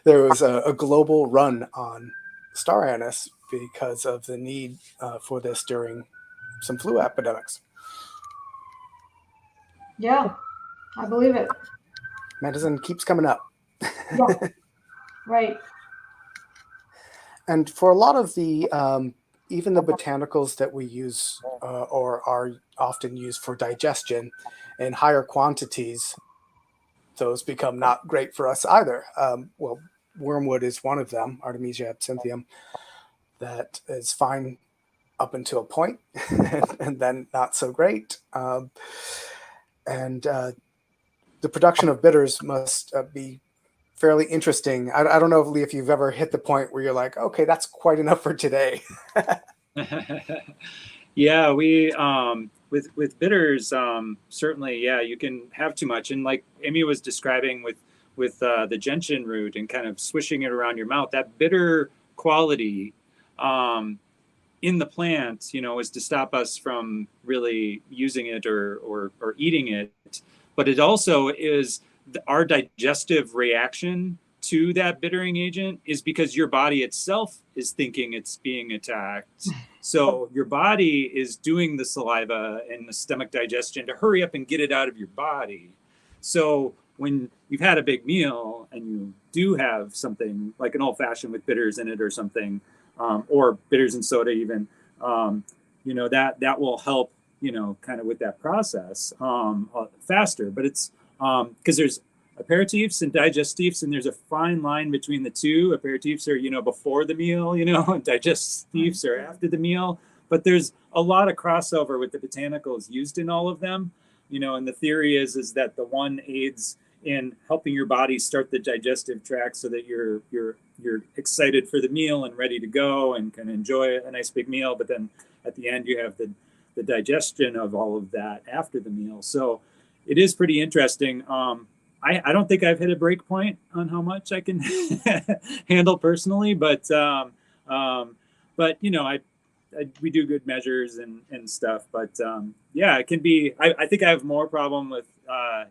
[SPEAKER 1] There was a global run on star anise because of the need for this during some flu epidemics.
[SPEAKER 2] Yeah, I believe it.
[SPEAKER 1] Medicine keeps coming up.
[SPEAKER 2] Yeah. Right.
[SPEAKER 1] And for a lot of the, even the botanicals that we use or are often used for digestion in higher quantities, those become not great for us either. Well, wormwood is one of them, Artemisia absinthium, that is fine up until a point and then not so great. And the production of bitters must be fairly interesting. I don't know, Lee, if you've ever hit the point where you're like, okay, that's quite enough for today.
[SPEAKER 3] Yeah, we with bitters, certainly, yeah, you can have too much. And like Amy was describing with the gentian root and kind of swishing it around your mouth, that bitter quality in the plant, you know, is to stop us from really using it or eating it. But it also is our digestive reaction to that bittering agent is because your body itself is thinking it's being attacked. So your body is doing the saliva and the stomach digestion to hurry up and get it out of your body. So when you've had a big meal and you do have something like an old fashioned with bitters in it or something, or bitters and soda even, you know, that will help, you know, kind of with that process faster. But it's because there's aperitifs and digestifs, and there's a fine line between the two. Aperitifs are, you know, before the meal, you know, and digestifs are after the meal. But there's a lot of crossover with the botanicals used in all of them, you know, and the theory is that the one aids in helping your body start the digestive tract so that you're excited for the meal and ready to go and can enjoy a nice big meal. But then at the end, you have the digestion of all of that after the meal. So it is pretty interesting. I don't think I've hit a break point on how much I can handle personally, but you know, we do good measures and stuff. But yeah, it can be. I think I have more problem with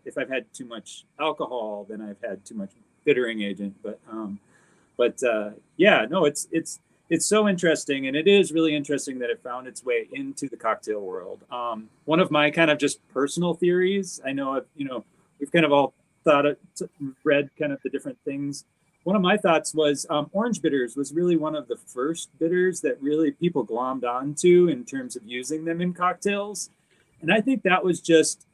[SPEAKER 3] if I've had too much alcohol than I've had too much bittering agent. But yeah, no, it's so interesting, and it is really interesting that it found its way into the cocktail world. One of my kind of just personal theories, I know, you know, we've kind of all read kind of the different things. One of my thoughts was orange bitters was really one of the first bitters that really people glommed onto in terms of using them in cocktails. And I think that was just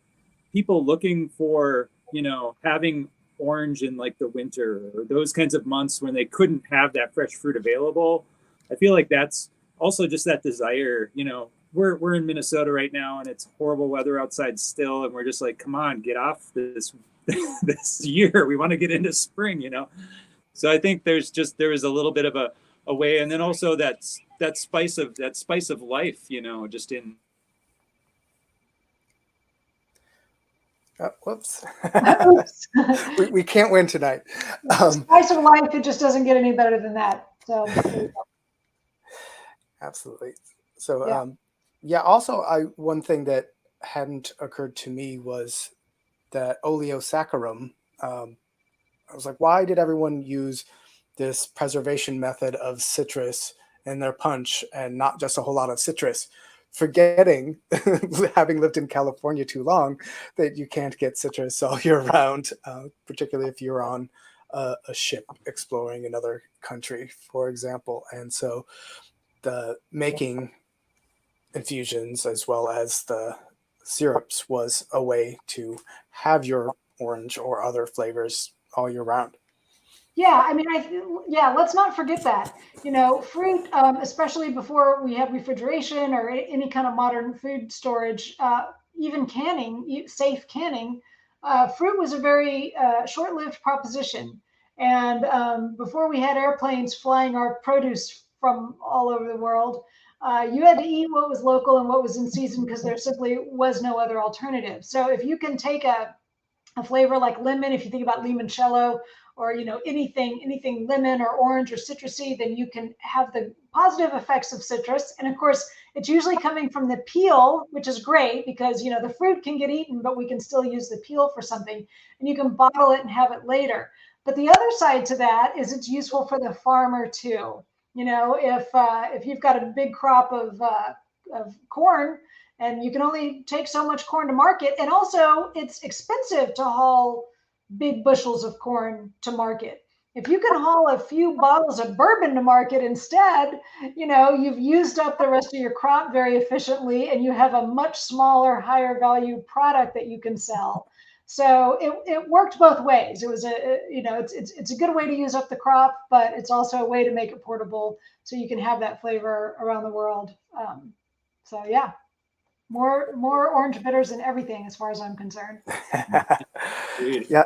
[SPEAKER 3] people looking for, you know, having orange in like the winter or those kinds of months when they couldn't have that fresh fruit available. I feel like that's also just that desire, you know, we're in Minnesota right now and it's horrible weather outside still. And we're just like, come on, get off this year. We want to get into spring, you know? So I think there is a little bit of a way. And then also that spice of life, you know, just in.
[SPEAKER 1] Whoops. we can't win tonight.
[SPEAKER 2] Spice of life, it just doesn't get any better than that. So
[SPEAKER 1] absolutely. So yeah, also one thing that hadn't occurred to me was that oleosaccharum. I was like, why did everyone use this preservation method of citrus in their punch and not just a whole lot of citrus? Forgetting, having lived in California too long, that you can't get citrus all year round, particularly if you're on a ship exploring another country, for example. And so the making infusions as well as the syrups was a way to have your orange or other flavors all year round.
[SPEAKER 2] yeah, I mean, let's not forget that. You know, fruit, especially before we had refrigeration or any kind of modern food storage, even canning, safe canning, fruit was a very short-lived proposition. And before we had airplanes flying our produce from all over the world, you had to eat what was local and what was in season because there simply was no other alternative. So if you can take a flavor like lemon, if you think about limoncello, or you know, anything lemon or orange or citrusy, then you can have the positive effects of citrus. And of course, it's usually coming from the peel, which is great because you know the fruit can get eaten, but we can still use the peel for something, and you can bottle it and have it later. But the other side to that is it's useful for the farmer too. You know, if you've got a big crop of corn, and you can only take so much corn to market, and also it's expensive to haul big bushels of corn to market. If you can haul a few bottles of bourbon to market instead, you know, you've used up the rest of your crop very efficiently and you have a much smaller, higher value product that you can sell. So it worked both ways. It was it's a good way to use up the crop, but it's also a way to make it portable so you can have that flavor around the world. So yeah, more orange bitters in everything as far as I'm concerned.
[SPEAKER 1] Yeah.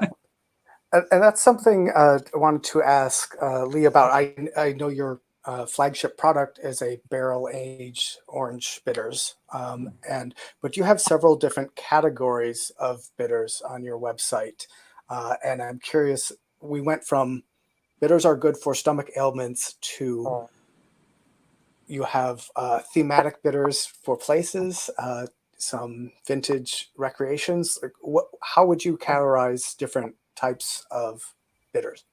[SPEAKER 1] And that's something I wanted to ask Lee about. I know your flagship product is a barrel-aged orange bitters, but you have several different categories of bitters on your website. And I'm curious, we went from bitters are good for stomach ailments to you have thematic bitters for places, some vintage recreations. How would you categorize different types of bitters?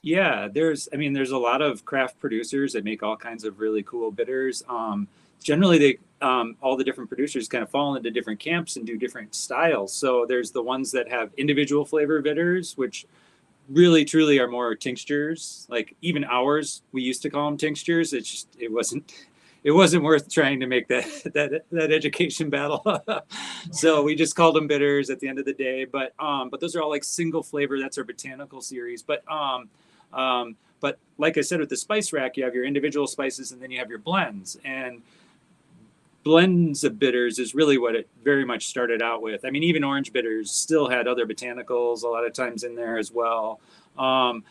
[SPEAKER 3] Yeah, there's a lot of craft producers that make all kinds of really cool bitters. Generally, they all the different producers kind of fall into different camps and do different styles. So there's the ones that have individual flavor bitters, which really truly are more tinctures. Like even ours, we used to call them tinctures. It wasn't. it wasn't worth trying to make that education battle. So we just called them bitters at the end of the day. But those are all like single flavor. That's our botanical series. But like I said, with the spice rack, you have your individual spices and then you have your blends. And blends of bitters is really what it very much started out with. I mean, even orange bitters still had other botanicals a lot of times in there as well. But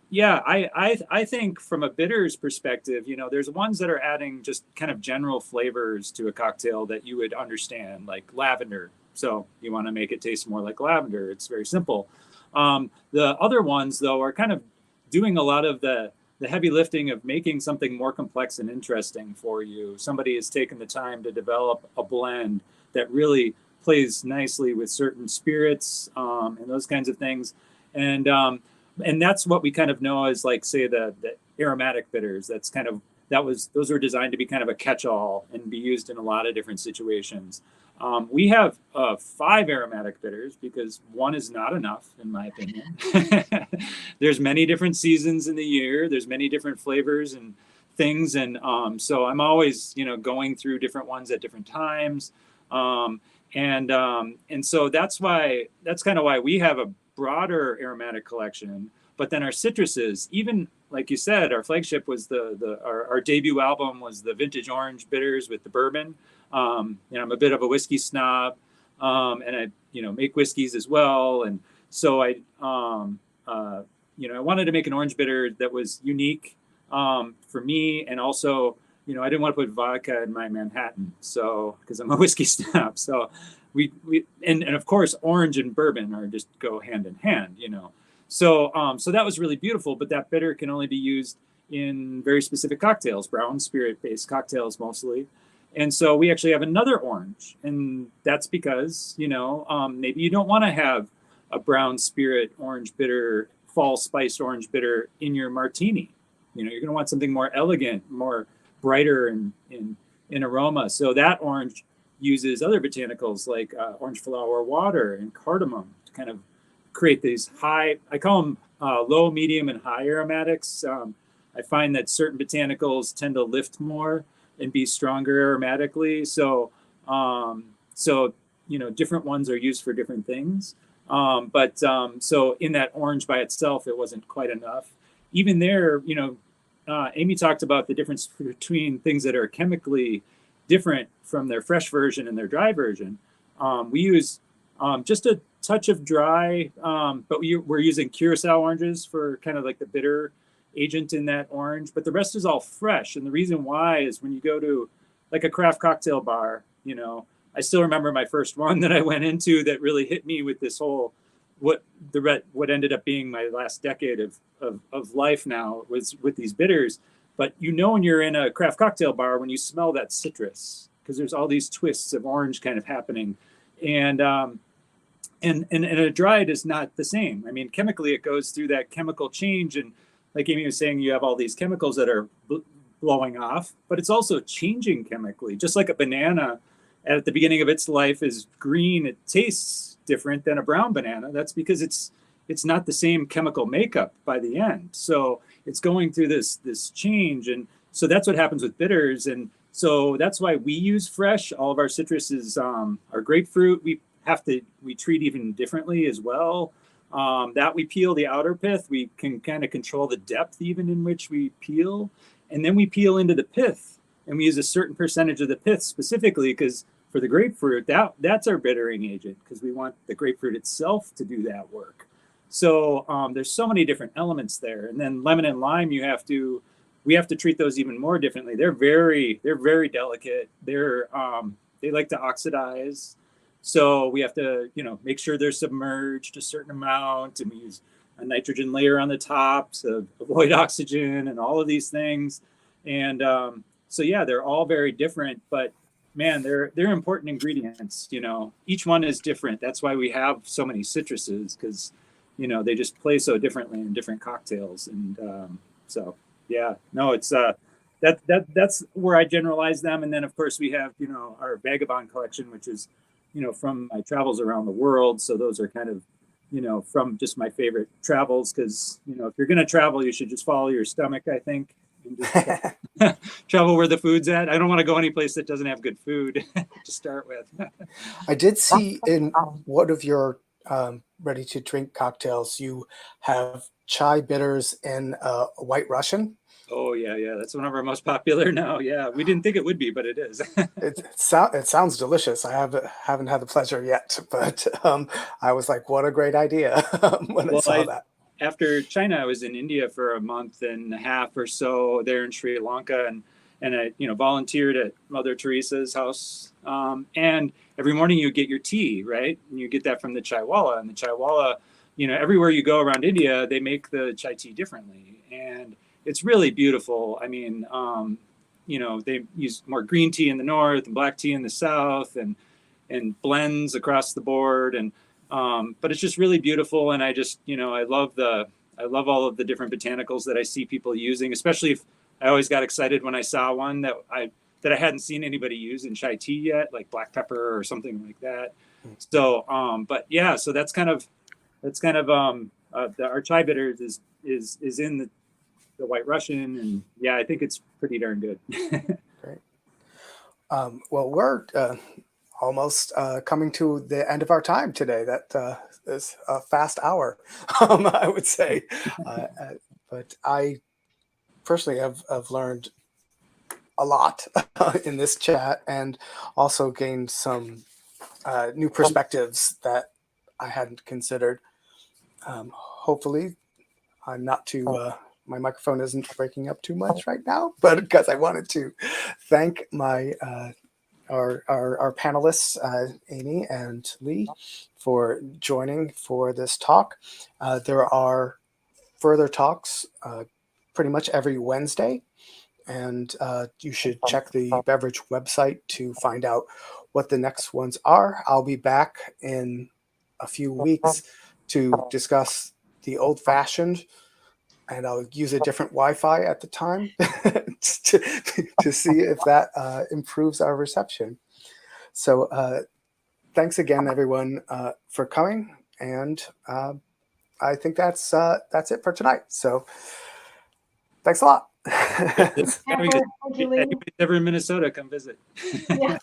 [SPEAKER 3] yeah, I think from a bitters perspective, you know, there's ones that are adding just kind of general flavors to a cocktail that you would understand, like lavender. So you want to make it taste more like lavender. It's very simple. The other ones, though, are kind of doing a lot of the heavy lifting of making something more complex and interesting for you. Somebody has taken the time to develop a blend that really plays nicely with certain spirits and those kinds of things. And that's what we kind of know as, like, say, the aromatic bitters. That's kind of, those were designed to be kind of a catch-all and be used in a lot of different situations. We have 5 aromatic bitters because one is not enough, in my opinion. There's many different seasons in the year. There's many different flavors and things. And so I'm always, you know, going through different ones at different times. And so that's kind of why we have a broader aromatic collection. But then our citruses, even like you said, our flagship was our debut album was the vintage orange bitters with the bourbon. You know, I'm a bit of a whiskey snob, and I, you know, make whiskeys as well. And so I wanted to make an orange bitter that was unique for me, and also, you know, I didn't want to put vodka in my Manhattan, so because I'm a whiskey snob. So and of course, orange and bourbon are just go hand in hand, you know. So that was really beautiful, but that bitter can only be used in very specific cocktails, brown spirit-based cocktails mostly. And so we actually have another orange, and that's because, you know, maybe you don't want to have a brown spirit orange bitter, fall spiced orange bitter in your martini. You know, you're going to want something more elegant, more brighter in aroma. So that orange uses other botanicals like orange flower water and cardamom to kind of create these high, I call them low, medium, and high aromatics. I find that certain botanicals tend to lift more and be stronger aromatically. So you know, different ones are used for different things. So in that orange by itself, it wasn't quite enough. Even there, you know, Amy talked about the difference between things that are chemically different from their fresh version and their dry version. We use just a touch of dry, but we're using Curacao oranges for kind of like the bitter agent in that orange, but the rest is all fresh. And the reason why is when you go to like a craft cocktail bar, you know, I still remember my first one that I went into that really hit me with this whole, what ended up being my last decade of life now was with these bitters. But you know, when you're in a craft cocktail bar, when you smell that citrus, because there's all these twists of orange kind of happening. And a dried is not the same. I mean, chemically, it goes through that chemical change. And like Amy was saying, you have all these chemicals that are blowing off, but it's also changing chemically. Just like a banana at the beginning of its life is green, it tastes different than a brown banana. That's because it's not the same chemical makeup by the end. So it's going through this change. And so that's what happens with bitters. And so that's why we use fresh. All of our citruses, our grapefruit, we treat even differently as well. That we peel the outer pith, we can kind of control the depth even in which we peel. And then we peel into the pith, and we use a certain percentage of the pith specifically because for the grapefruit, that's our bittering agent because we want the grapefruit itself to do that work. So there's so many different elements there. And then lemon and lime, we have to treat those even more differently. They're very delicate. They like to oxidize. So we have to, you know, make sure they're submerged a certain amount, and we use a nitrogen layer on the top to avoid oxygen and all of these things. And so yeah, they're all very different, but man, they're important ingredients. You know, each one is different. That's why we have so many citruses, because, you know, they just play so differently in different cocktails. And so yeah, no, it's that's where I generalize them. And then of course we have, you know, our Vagabond collection, which is, you know, from my travels around the world. So those are kind of, you know, from just my favorite travels, because, you know, if you're going to travel, you should just follow your stomach, I think. and just travel where the food's at. I don't want to go any place that doesn't have good food to start with.
[SPEAKER 1] I did see in one of your ready to drink cocktails, you have chai bitters in White Russian.
[SPEAKER 3] Oh yeah, that's one of our most popular now. Yeah, we didn't think it would be, but it is.
[SPEAKER 1] It sounds delicious. I haven't had the pleasure yet, but I was like, what a great idea when I saw that.
[SPEAKER 3] After China, I was in India for a month and a half or so there in Sri Lanka, and I volunteered at Mother Teresa's house. And every morning you get your tea, right? And you get that from the chaiwala, and the chaiwala, everywhere you go around India, they make the chai tea differently, and it's really beautiful. I mean, they use more green tea in the north and black tea in the south, and blends across the board, and but it's just really beautiful. And I just, I love all of the different botanicals that I see people using, especially if I always got excited when I saw one that I hadn't seen anybody use in chai tea yet, like black pepper or something like that. So, but yeah, so that's kind of our chai bitters is in the White Russian, and yeah, I think it's pretty darn good.
[SPEAKER 1] Great. Well, we're almost coming to the end of our time today. That is a fast hour, I would say. But I personally have learned a lot in this chat, and also gained some new perspectives that I hadn't considered. Hopefully, I'm not too. My microphone isn't breaking up too much right now, but because I wanted to thank my our panelists, Amy and Lee, for joining for this talk. There are further talks pretty much every Wednesday, and you should check the beverage website to find out what the next ones are. I'll be back in a few weeks to discuss the old-fashioned, and I'll use a different Wi-Fi at the time to see if that improves our reception. So thanks again, everyone, for coming, and I think that's it for tonight. So thanks a lot.
[SPEAKER 2] Thank you, Lee.
[SPEAKER 3] If anybody's ever in Minnesota, come visit.
[SPEAKER 2] Yeah.